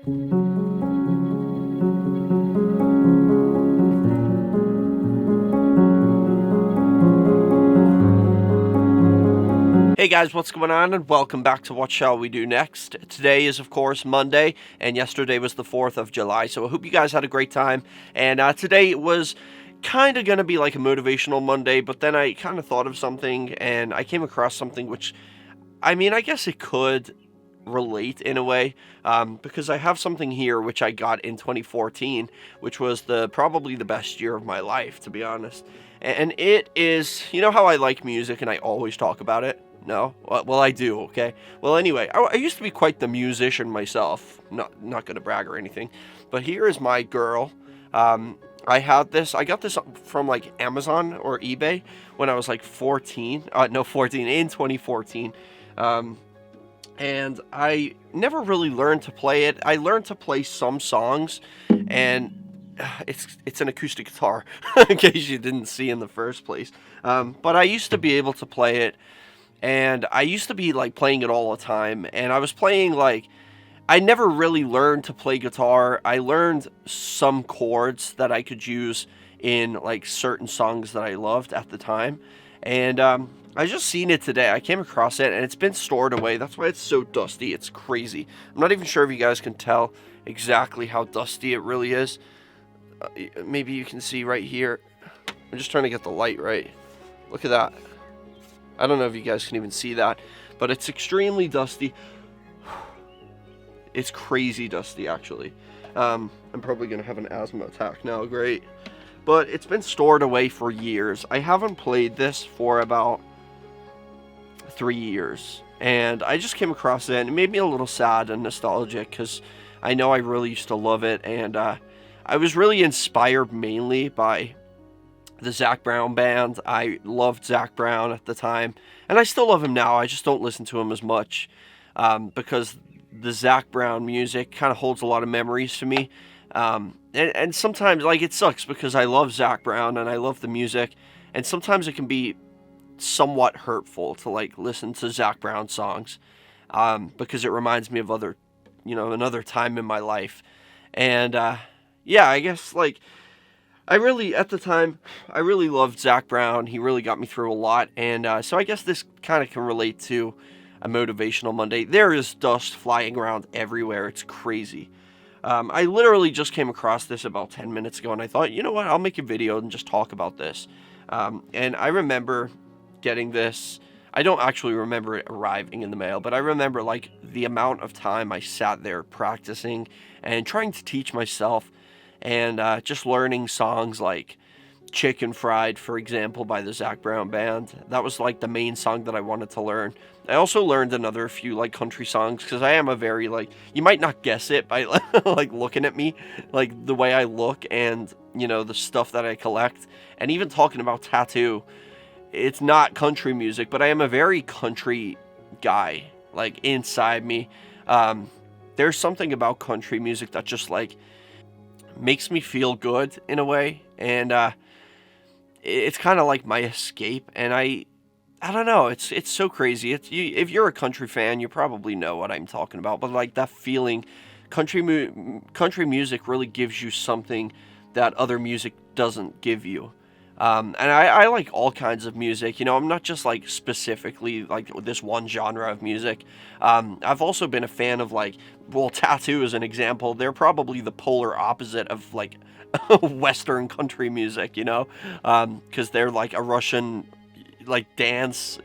Hey guys, what's going on? And welcome back to What Shall We Do Next. Today is, of course, Monday, and yesterday was the 4th of July, so I hope you guys had a great time. And today was kind of going to be like a motivational Monday, but then I kind of thought of something, and I came across something which, I mean, I guess it could relate in a way, because I have something here which I got in 2014, which was probably the best year of my life, to be honest. And it is, you know how I like music and I always talk about it? No? Well, I do, okay? Well, anyway, I used to be quite the musician myself. Not gonna brag or anything. But here is my girl. I got this from like Amazon or eBay when I was like 14. No, 14, in 2014. And I never really learned to play it. I learned to play some songs, and it's an acoustic guitar, in case you didn't see in the first place. But I used to be able to play it, and I used to be like playing it all the time. And I was playing like I never really learned to play guitar. I learned some chords that I could use in like certain songs that I loved at the time, and I just seen it today. I came across it, and it's been stored away. That's why it's so dusty. It's crazy. I'm not even sure if you guys can tell exactly how dusty it really is. Maybe you can see right here. I'm just trying to get the light right. Look at that. I don't know if you guys can even see that, but it's extremely dusty. It's crazy dusty, actually. I'm probably going to have an asthma attack now. Great. But it's been stored away for years. I haven't played this for about 3 years, and I just came across it, and it made me a little sad and nostalgic, because I know I really used to love it, and I was really inspired mainly by the Zac Brown band. I loved Zac Brown at the time, and I still love him now. I just don't listen to him as much, because the Zac Brown music kind of holds a lot of memories to me, and sometimes, like, it sucks because I love Zac Brown and I love the music, and sometimes it can be somewhat hurtful to like listen to Zac Brown songs, because it reminds me of another time in my life. And yeah, I guess like at the time I really loved Zac Brown. He really got me through a lot, and so I guess this kind of can relate to a motivational Monday. There is dust flying around everywhere. It's crazy. I literally just came across this about 10 minutes ago, and I thought, you know what, I'll make a video and just talk about this. And I remember getting this. I don't actually remember it arriving in the mail, but I remember like the amount of time I sat there practicing and trying to teach myself, and just learning songs like Chicken Fried, for example, by the Zac Brown band. That was like the main song that I wanted to learn. I also learned another few like country songs, because I am a very like, you might not guess it by like looking at me, like the way I look, and the stuff that I collect, and even talking about tattoo. It's not country music, but I am a very country guy, like inside me. There's something about country music that just like makes me feel good in a way, and it's kind of like my escape. And I don't know, it's so crazy. If you're a country fan, you probably know what I'm talking about. But like that feeling, country music really gives you something that other music doesn't give you. And I like all kinds of music. I'm not just like specifically like this one genre of music. I've also been a fan of like, well, Tattoo is an example. They're probably the polar opposite of like Western country music, because they're like a Russian like dance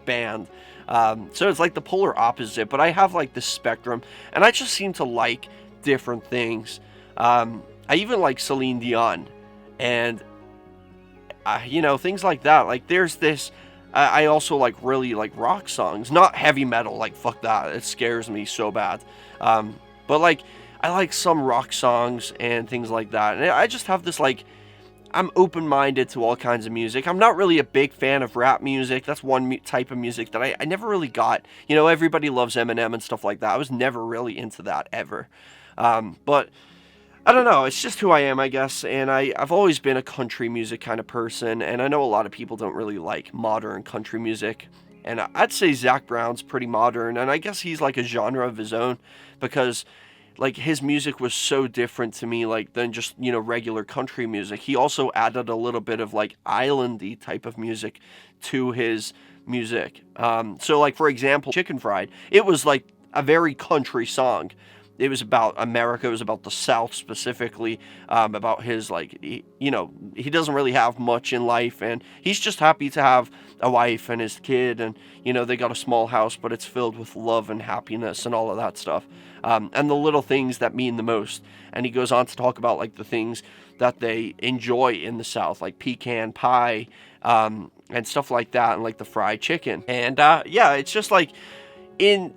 band. So it's like the polar opposite, but I have like this spectrum, and I just seem to like different things. I even like Celine Dion, and things like that. Like there's this, I also like really like rock songs, not heavy metal, like fuck that, it scares me so bad. But like I like some rock songs and things like that, and I just have this like, I'm open-minded to all kinds of music. I'm not really a big fan of rap music. That's one type of music that I never really got. Everybody loves Eminem and stuff like that. I was never really into that ever. But I don't know, it's just who I am, I guess, and I've always been a country music kind of person, and I know a lot of people don't really like modern country music, and I'd say Zac Brown's pretty modern, and I guess he's like a genre of his own, because like his music was so different to me, like than just, regular country music. He also added a little bit of like islandy type of music to his music. So like for example, Chicken Fried, it was like a very country song. It was about America. It was about the South specifically, about his, like, he doesn't really have much in life, and he's just happy to have a wife and his kid, and, they got a small house, but it's filled with love and happiness and all of that stuff, and the little things that mean the most. And he goes on to talk about, like, the things that they enjoy in the South, like pecan pie, and stuff like that, and, like, the fried chicken. And, yeah, it's just, like,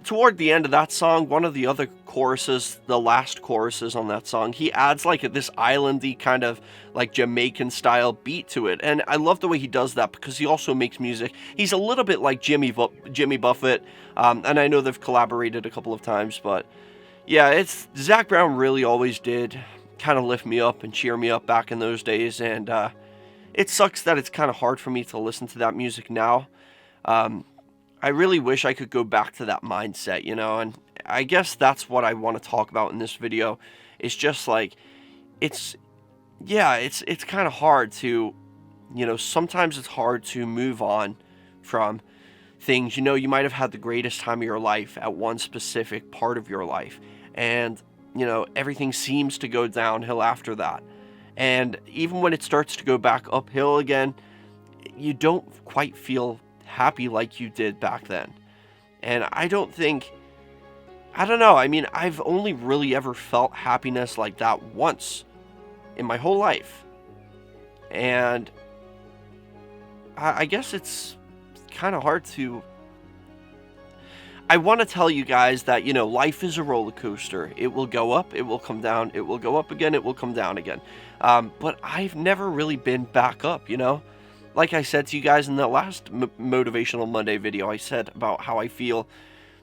toward the end of that song, one of the other choruses, the last choruses on that song, he adds like this islandy kind of like Jamaican style beat to it, and I love the way he does that because he also makes music. He's a little bit like Jimmy Buffett, and I know they've collaborated a couple of times, but yeah, it's Zac Brown really always did kind of lift me up and cheer me up back in those days, and it sucks that it's kind of hard for me to listen to that music now. I really wish I could go back to that mindset, and I guess that's what I want to talk about in this video. It's just like, it's kind of hard to, sometimes it's hard to move on from things. You might have had the greatest time of your life at one specific part of your life, and, everything seems to go downhill after that. And even when it starts to go back uphill again, you don't quite feel happy like you did back then. And I don't know, I mean, I've only really ever felt happiness like that once in my whole life. And I guess it's kind of hard to... I want to tell you guys that, life is a roller coaster. It will go up, it will come down, it will go up again, it will come down again. But I've never really been back up, Like I said to you guys in the last Motivational Monday video, I said about how I feel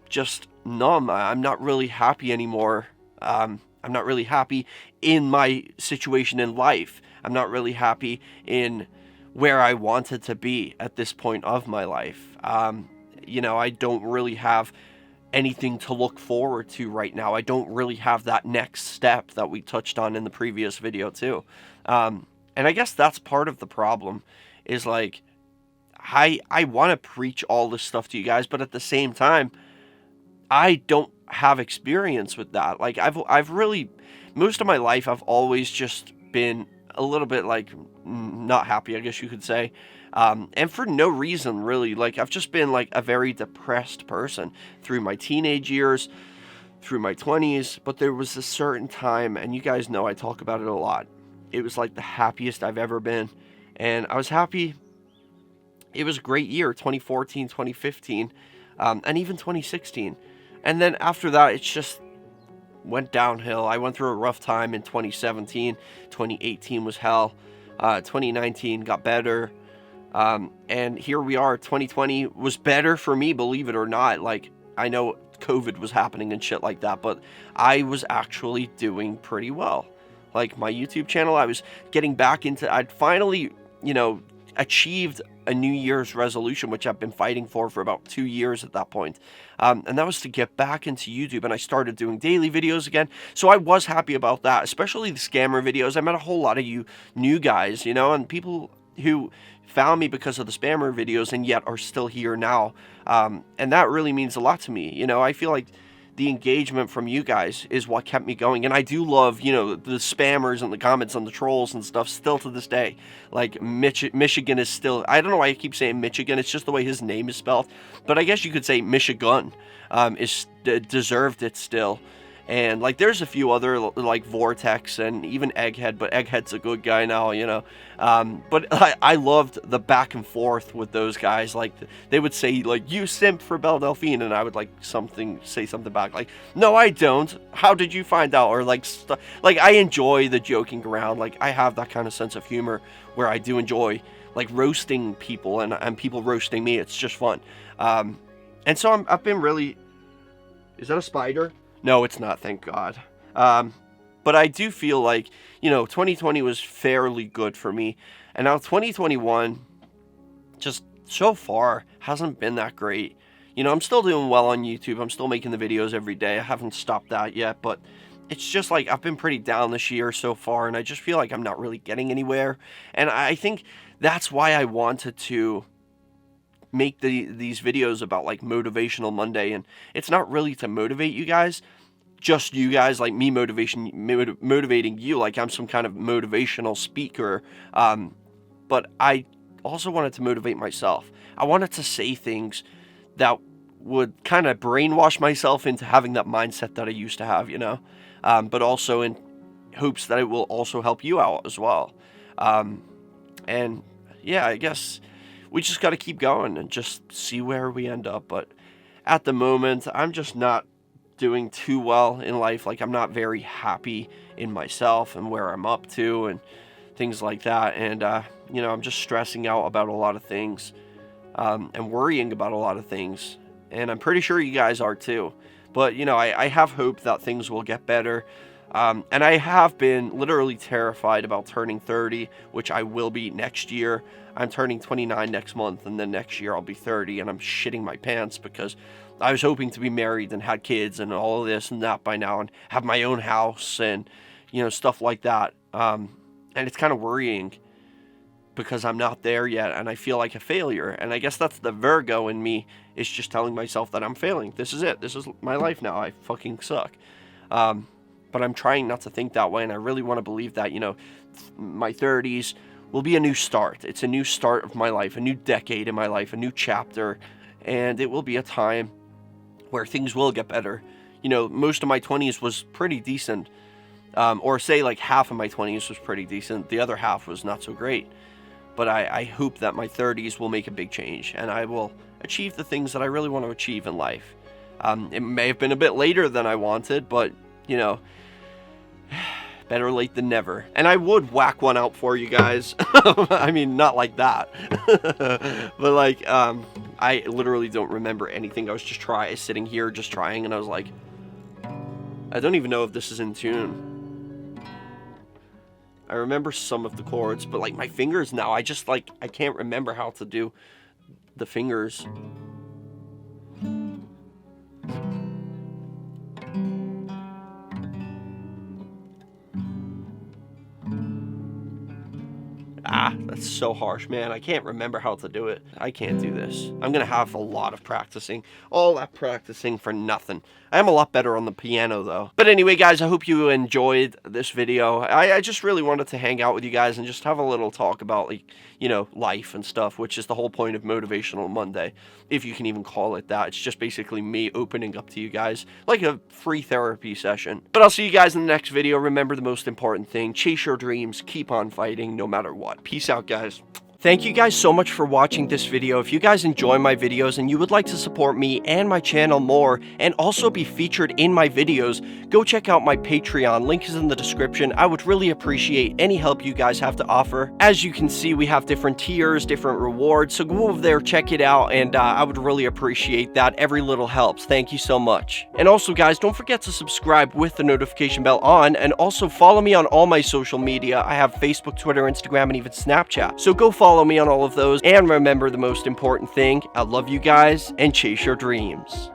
just numb. I'm not really happy anymore. I'm not really happy in my situation in life. I'm not really happy in where I wanted to be at this point of my life. I don't really have anything to look forward to right now. I don't really have that next step that we touched on in the previous video too. And I guess that's part of the problem. Is like, I want to preach all this stuff to you guys, but at the same time, I don't have experience with that. Like, I've really, most of my life, I've always just been a little bit, like, not happy, I guess you could say. And for no reason, really. Like, I've just been, like, a very depressed person through my teenage years, through my 20s, but there was a certain time, and you guys know I talk about it a lot. It was, like, the happiest I've ever been. And I was happy. It was a great year, 2014, 2015, and even 2016. And then after that, it just went downhill. I went through a rough time in 2017. 2018 was hell. 2019 got better. And here we are. 2020 was better for me, believe it or not. Like, I know COVID was happening and shit like that, but I was actually doing pretty well. Like, my YouTube channel, I was getting back into... I'd finally... achieved a New Year's resolution, which I've been fighting for about 2 years at that point. And that was to get back into YouTube, and I started doing daily videos again. So I was happy about that, especially the scammer videos. I met a whole lot of you new guys, and people who found me because of the spammer videos and yet are still here now. And that really means a lot to me. I feel like the engagement from you guys is what kept me going. And I do love, the spammers and the comments and the trolls and stuff still to this day. Like, Michigan is still... I don't know why I keep saying Michigan. It's just the way his name is spelled. But I guess you could say Michigan deserved it still. And, like, there's a few other, like, Vortex and even Egghead, but Egghead's a good guy now, But I loved the back and forth with those guys. Like, they would say, like, you simp for Belle Delphine, and I would, like, say something back, like, no, I don't. How did you find out? Or, like, I enjoy the joking around. Like, I have that kind of sense of humor where I do enjoy, like, roasting people and people roasting me. It's just fun. And so I've been really... Is that a spider? No, it's not, thank God. But I do feel like, 2020 was fairly good for me. And now 2021, just so far, hasn't been that great. I'm still doing well on YouTube. I'm still making the videos every day. I haven't stopped that yet. But it's just like I've been pretty down this year so far, and I just feel like I'm not really getting anywhere. And I think that's why I wanted to make these videos about like Motivational Monday. And it's not really to motivate you guys, just you guys, like me motivating you, like I'm some kind of motivational speaker. But I also wanted to motivate myself. I wanted to say things that would kind of brainwash myself into having that mindset that I used to have, but also in hopes that it will also help you out as well. And yeah, I guess we just got to keep going and just see where we end up. But at the moment, I'm just not doing too well in life. Like, I'm not very happy in myself and where I'm up to and things like that. And, I'm just stressing out about a lot of things, and worrying about a lot of things. And I'm pretty sure you guys are too. But, I have hope that things will get better. And I have been literally terrified about turning 30, which I will be next year. I'm turning 29 next month, and then next year I'll be 30, and I'm shitting my pants because I was hoping to be married and had kids and all of this and that by now and have my own house and, stuff like that. And it's kind of worrying because I'm not there yet, and I feel like a failure. And I guess that's the Virgo in me, is just telling myself that I'm failing. This is it. This is my life now. I fucking suck. But I'm trying not to think that way, and I really want to believe that, my 30s will be a new start. It's a new start of my life, a new decade in my life, a new chapter, and it will be a time where things will get better. Most of my 20s was pretty decent, or say like half of my 20s was pretty decent. The other half was not so great. But I hope that my 30s will make a big change, and I will achieve the things that I really want to achieve in life. It may have been a bit later than I wanted, but, better late than never. And I would whack one out for you guys. I mean, not like that. But like, I literally don't remember anything. I was just sitting here just trying, and I was like, I don't even know if this is in tune. I remember some of the chords, but like my fingers now, I can't remember how to do the fingers. That's so harsh, man. I can't remember how to do it. I can't do this. I'm gonna have a lot of practicing. All that practicing for nothing. I am a lot better on the piano, though. But anyway, guys, I hope you enjoyed this video. I just really wanted to hang out with you guys and just have a little talk about, like, life and stuff, which is the whole point of Motivational Monday, if you can even call it that. It's just basically me opening up to you guys, like a free therapy session. But I'll see you guys in the next video. Remember the most important thing: chase your dreams, keep on fighting no matter what. Peace out, guys. Thank you guys so much for watching this video. If you guys enjoy my videos and you would like to support me and my channel more and also be featured in my videos, go check out my Patreon. Link is in the description. I would really appreciate any help you guys have to offer. As you can see, we have different tiers, different rewards, so go over there, check it out, and I would really appreciate that. Every little helps. Thank you so much. And also, guys, don't forget to subscribe with the notification bell on, and also follow me on all my social media. I have Facebook, Twitter, Instagram, and even Snapchat. So go follow me on all of those, and remember the most important thing: I love you guys, and chase your dreams.